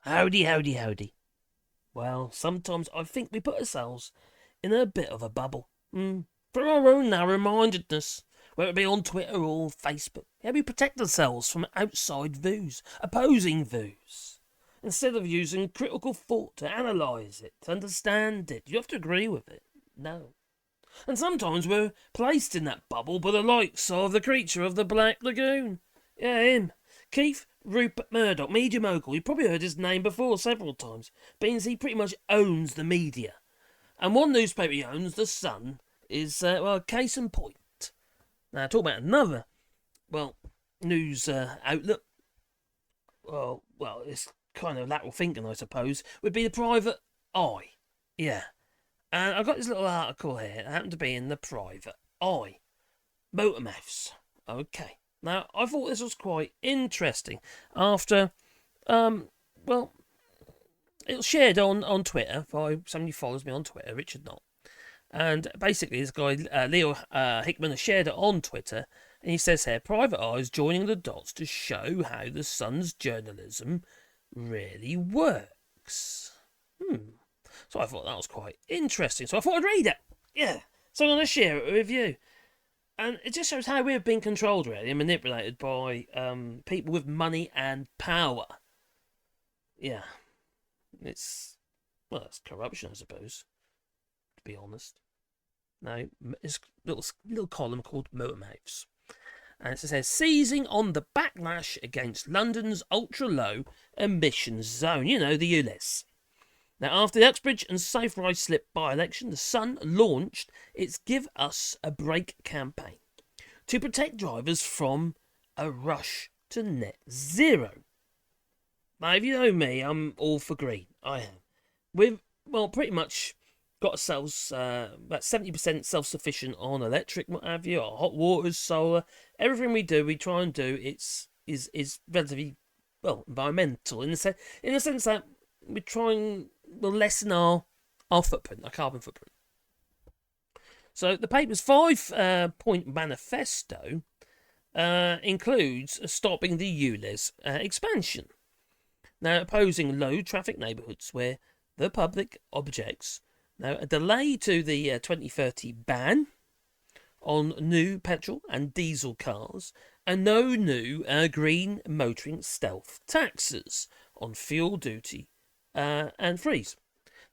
Howdy, howdy, howdy. Well, sometimes I think we put ourselves in a bit of a bubble. For our own narrow-mindedness, whether it be on Twitter or Facebook. Yeah, we protect ourselves from outside views, opposing views. Instead of using critical thought to analyse it, to understand it, you have to agree with it. No. And sometimes we're placed in that bubble by the likes of the creature of the Black Lagoon. Yeah, him. Keith Rupert Murdoch, media mogul. You've probably heard his name before several times. Means he pretty much owns the media. And one newspaper he owns, The Sun, is, case in point. Now, talk about another, news outlet. It's kind of lateral thinking, I suppose, would be the Private Eye. Yeah. And I've got this little article here. It happened to be in the Private Eye. Motormouths. Okay. Now, I thought this was quite interesting after, well, it was shared on Twitter by somebody who follows me on Twitter, Richard Knott. And basically, this guy, Leo Hickman, has shared it on Twitter. And he says here, Private Eye is joining the dots to show how the Sun's journalism really works. So I thought that was quite interesting. So I thought I'd read it. Yeah. So I'm going to share it with you. And it just shows how we've been controlled, really, and manipulated by people with money and power. Yeah. It's corruption, I suppose, to be honest. Now, it's a little column called Motormouths. And it says, seizing on the backlash against London's ultra-low emissions zone. You know, the ULEZ. Now, after the Uxbridge and Safe Ride Slip by-election, the Sun launched its Give Us a Break campaign to protect drivers from a rush to net zero. Now, if you know me, I'm all for green. I am. We've, pretty much got ourselves about 70% self-sufficient on electric, what have you, our hot water, solar. Everything we do, we try and do, is relatively, environmental in the sense that we're trying to lessen our footprint, our carbon footprint. So the paper's 5-point manifesto includes stopping the ULEZ expansion. Now, opposing low traffic neighbourhoods where the public objects. Now, a delay to the 2030 ban on new petrol and diesel cars, and no new green motoring stealth taxes on fuel duty and freeze.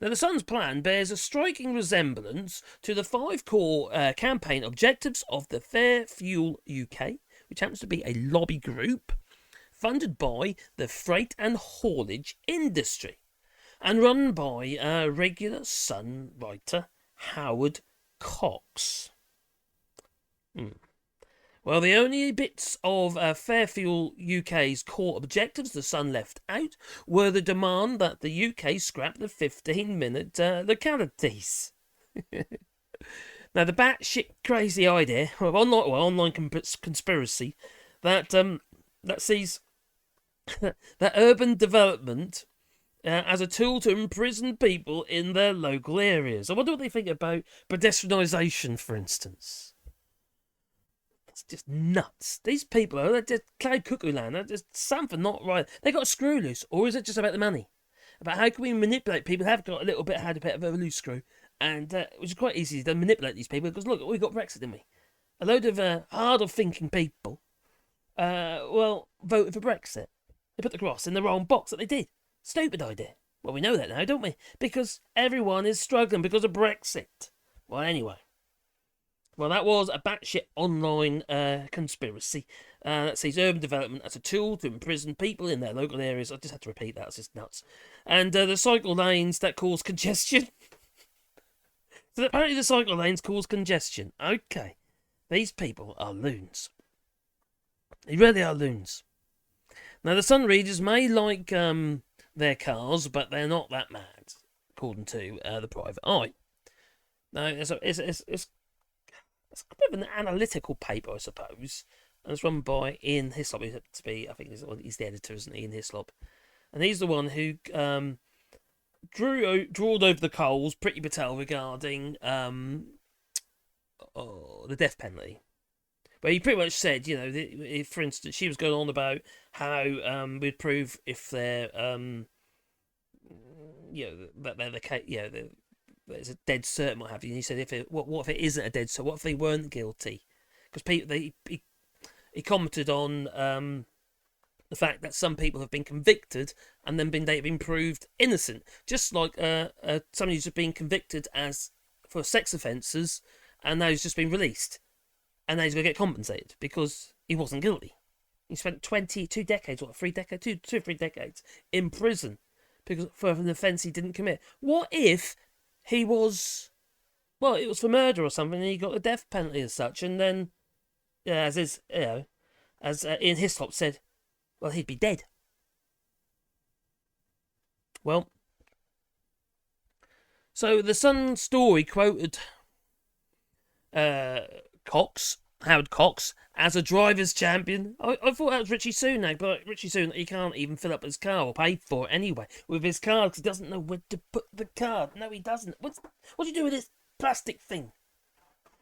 Now, the Sun's plan bears a striking resemblance to the 5 core campaign objectives of the Fair Fuel UK, which happens to be a lobby group funded by the freight and haulage industry and run by regular Sun writer Howard Cox. Well, the only bits of Fairfuel UK's core objectives the Sun left out were the demand that the UK scrap the 15-minute localities. Now, the batshit crazy idea of online conspiracy that sees that urban development as a tool to imprison people in their local areas. I wonder what they think about pedestrianisation, for instance. That's just nuts. These people are just cloud cuckoo land. They're just something not right. They got a screw loose, or is it just about the money? About how can we manipulate people who have got had a bit of a loose screw, and which is quite easy to manipulate these people because look, we got Brexit, didn't we? A load of hard of thinking people, voted for Brexit. They put the cross in the wrong box that they did. Stupid idea. Well, we know that now, don't we? Because everyone is struggling because of Brexit. Well, anyway. Well, that was a batshit online conspiracy that sees urban development as a tool to imprison people in their local areas. I just had to repeat that. It's just nuts. And the cycle lanes that cause congestion. So apparently the cycle lanes cause congestion. Okay. These people are loons. They really are loons. Now, the Sun readers may like their cars, but they're not that mad, according to the Private Eye. Now, it's a bit of an analytical paper, I suppose, and it's run by Ian Hislop. I think he's the editor, isn't he, Ian Hislop? And he's the one who drawled over the coals, Priti Patel, regarding the death penalty. But he pretty much said, for instance, she was going on about how we'd prove if they're that they're the case, there's a dead cert, what have you. And he said, what if it isn't a dead cert? What if they weren't guilty? Because he commented on the fact that some people have been convicted and then they've been proved innocent, just like somebody who's been convicted for sex offences and now he's just been released, and now he's going to get compensated because he wasn't guilty. He spent 22 decades, or 3 decades, 2 or 3 decades in prison for an offence he didn't commit. What if he was, well, it was for murder or something, and he got a death penalty as such, and then, as Ian Hislop said, well, he'd be dead. Well, so the Sun story quoted Howard Cox, as a driver's champion. I thought that was Richie Sunak, but Richie Sunak, he can't even fill up his car or pay for it anyway with his card because he doesn't know where to put the card. No, he doesn't. What do you do with this plastic thing?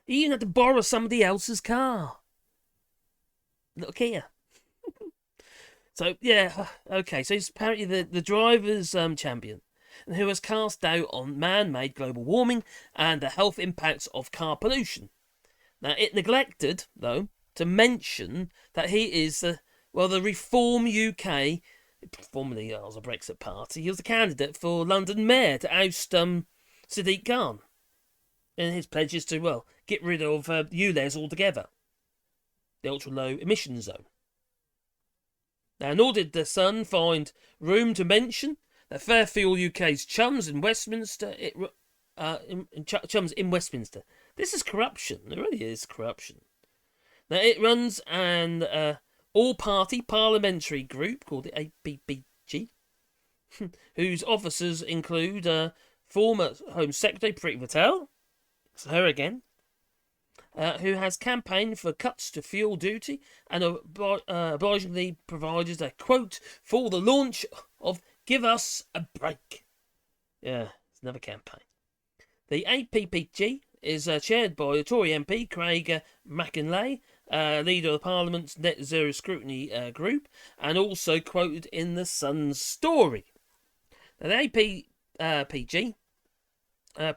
You even have to borrow somebody else's car. Little Kia. So, yeah, okay, so he's apparently the driver's champion, who has cast doubt on man-made global warming and the health impacts of car pollution. Now, it neglected, though, to mention that he is, the Reform UK, formerly was a Brexit party, he was a candidate for London Mayor to oust Sadiq Khan. And his pledge is to, get rid of ULEZ altogether, the ultra-low emission zone. Now, nor did the Sun find room to mention that Fairfield UK's Chums in Westminster, Chums in Westminster. This is corruption. It really is corruption. Now, it runs an all-party parliamentary group called the APPG, whose officers include former Home Secretary Priti Patel, it's her again, who has campaigned for cuts to fuel duty and obligingly provided a quote for the launch of Give Us a Break. Yeah, it's another campaign. The APPG is chaired by Tory MP Craig McInlay, leader of the Parliament's Net Zero Scrutiny group, and also quoted in the Sun's story. Now, the APPG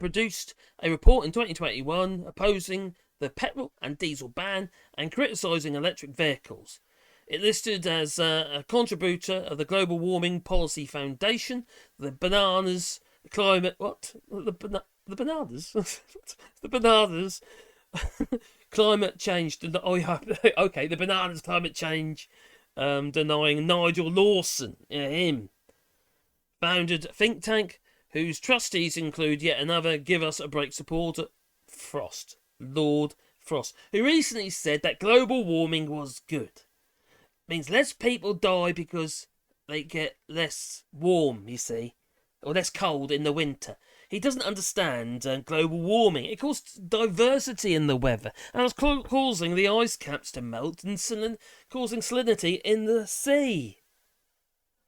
produced a report in 2021 opposing the petrol and diesel ban and criticising electric vehicles. It listed as a contributor of the Global Warming Policy Foundation, the Bananas Climate... What? The Bananas? The Bananas Climate Change... Okay, the Bananas Climate Change denying Nigel Lawson, him, founded think tank whose trustees include yet another Give Us a Break supporter, Lord Frost, who recently said that global warming was good. Means less people die because they get less warm, you see, or less cold in the winter. He doesn't understand global warming. It causes diversity in the weather, and it's causing the ice caps to melt and causing salinity in the sea.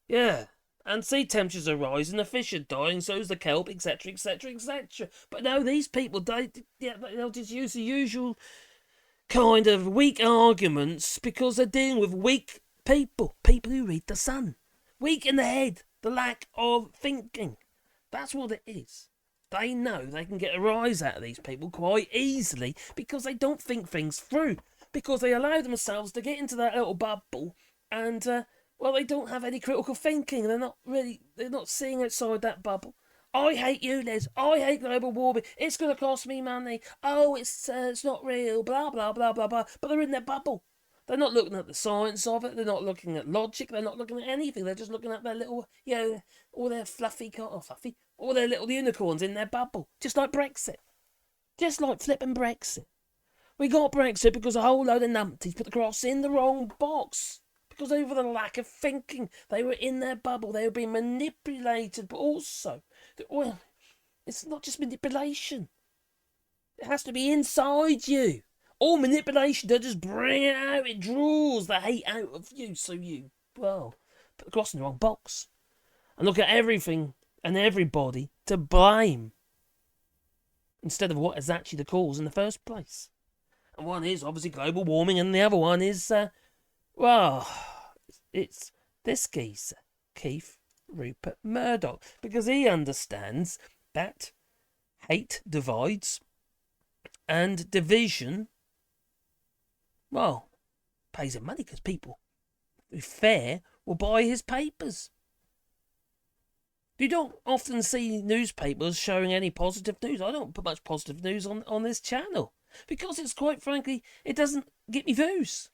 Yeah. And sea temperatures are rising, the fish are dying, so is the kelp, etc., etc., etc. But no, these people, they'll just use the usual kind of weak arguments because they're dealing with weak people who read the Sun. Weak in the head, the lack of thinking. That's what it is. They know they can get a rise out of these people quite easily because they don't think things through, because they allow themselves to get into that little bubble and... they don't have any critical thinking. They're not seeing outside that bubble. I hate you, Les. I hate global warming. It's going to cost me money. Oh, it's not real. Blah, blah, blah, blah, blah. But they're in their bubble. They're not looking at the science of it. They're not looking at logic. They're not looking at anything. They're just looking at their little, all their all their little unicorns in their bubble. Just like Brexit. Just like flipping Brexit. We got Brexit because a whole load of numpties put the cross in the wrong box. Because over the lack of thinking, they were in their bubble, they were being manipulated, but also, it's not just manipulation. It has to be inside you. All manipulation does is bring it out, it draws the hate out of you, so you, put the cross in the wrong box. And look at everything and everybody to blame, instead of what is actually the cause in the first place. And one is obviously global warming, and the other one is, it's this geezer, Keith. Rupert Murdoch, because he understands that hate divides and division, well, pays him money because people who fair will buy his papers. You don't often see newspapers showing any positive news. I don't put much positive news on this channel because it's quite frankly, it doesn't get me views.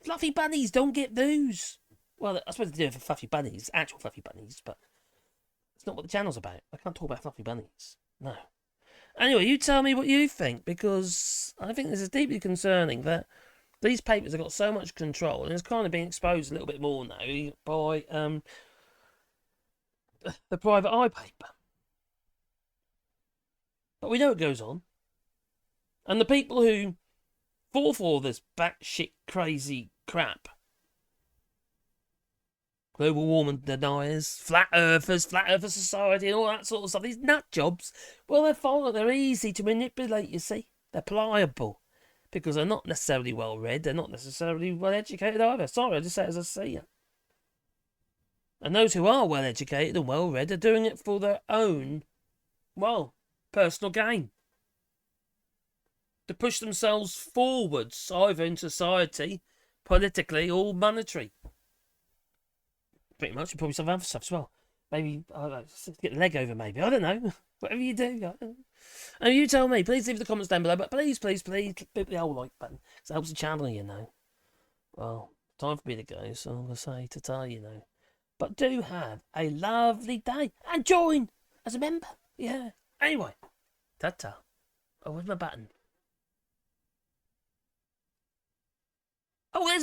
Fluffy bunnies don't get views. Well, I suppose they do it for fluffy bunnies, actual fluffy bunnies, but it's not what the channel's about. I can't talk about fluffy bunnies. No. Anyway, you tell me what you think, because I think this is deeply concerning that these papers have got so much control, and it's kind of being exposed a little bit more now by the Private Eye paper. But we know it goes on. And the people who fall for this batshit crazy crap, global warming deniers, flat earther society, and all that sort of stuff, these nut jobs, well, they're easy to manipulate, you see. They're pliable. Because they're not necessarily well read, they're not necessarily well educated either. Sorry, I just say it as I see it. And those who are well educated and well read are doing it for their own, well, personal gain. To push themselves forwards, either in society, politically, or monetary. Pretty much, and probably some other stuff as well. Maybe, get the leg over, maybe. I don't know. Whatever you do. And you tell me. Please leave the comments down below. But please, hit the old like button. Because it helps the channel, you know. Well, time for me to go. So I'm going to say ta-ta, you know. But do have a lovely day. And join as a member. Yeah. Anyway. Ta-ta. Oh, where's my button? Oh, there's my